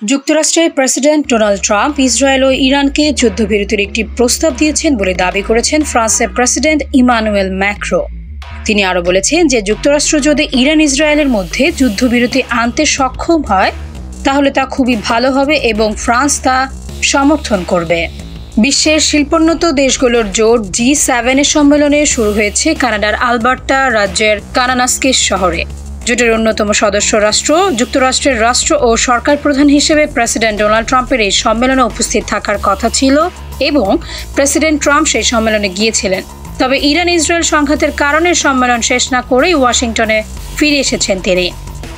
যুক্তরাষ্ট্রের president Donald Trump Israel ও ইরানকে যুদ্ধবিরতির একটি প্রস্তাব দিয়েছেন বলে দাবি করেছেন ফ্রান্সের প্রেসিডেন্ট ইমানুয়েল ম্যাক্রো। তিনি আরও বলেছেন যে যুক্তরাষ্ট্র যদি ইরান ইসরায়েলের মধ্যে যুদ্ধবিরতি আনতে সক্ষম হয় তাহলে তা খুবই ভালো হবে এবং ফ্রান্স তা সমর্থন করবে। বিশ্বের শিল্পোন্নত দেশগুলোর জোট G7 সম্মেলনে শুরু হয়েছে কানাডার আলবার্টা রাজ্যের কানানাস্কিস শহরে। জোটের অন্যতম সদস্য রাষ্ট্র যুক্তরাষ্ট্রের রাষ্ট্র ও সরকার প্রধান হিসেবে প্রেসিডেন্ট ডোনাল্ড ট্রাম্পের এই সম্মেলনে উপস্থিত থাকার কথা ছিল এবং প্রেসিডেন্ট ট্রাম্প সেই সম্মেলনে গিয়েছিলেন। তবে ইরান ইসরায়েল সংঘাতের কারণে সম্মেলন শেষ না করেই ওয়াশিংটনে ফিরে এসেছেন তিনি।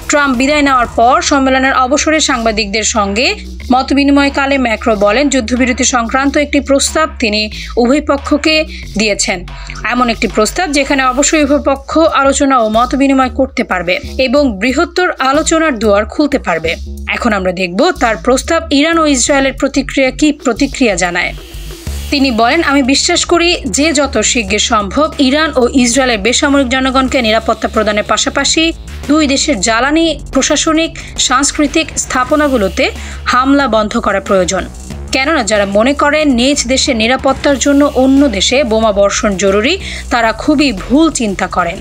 ট্রাম্প বিদায় নেওয়ার পর সম্মেলনের অবসরে সাংবাদিকদের সঙ্গে মতবিনিময়কালে ম্যাক্রো বলেন, যুদ্ধবিরতি সংক্রান্ত একটি প্রস্তাব তিনি উভয় পক্ষকে দিয়েছেন, এমন একটি প্রস্তাব যেখানে অবশ্যই উভয় পক্ষ আলোচনা ও মতবিনিময় করতে পারবে এবং বৃহত্তর আলোচনার দুয়ার খুলতে পারবে। এখন আমরা দেখব তার প্রস্তাব ইরান ও ইসরায়েলের প্রতিক্রিয়া জানায়। তিনি বলেন, আমি বিশ্বাস করি যে যত শীঘ্র সম্ভব ইরান ও ইসরায়েলের বেসামরিক জনগণকে নিরাপত্তা প্রদানের পাশাপাশি দুই দেশের জ্বালানি, প্রশাসনিক, সাংস্কৃতিক স্থাপনাগুলোতে হামলা বন্ধ করা প্রয়োজন। কেননা যারা মনে করেন নিজ দেশের নিরাপত্তার জন্য অন্য দেশে বোমা বর্ষণ জরুরি, তারা খুবই ভুল চিন্তা করেন।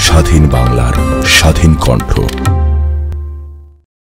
স্বাধীন বাংলার স্বাধীন কণ্ঠ।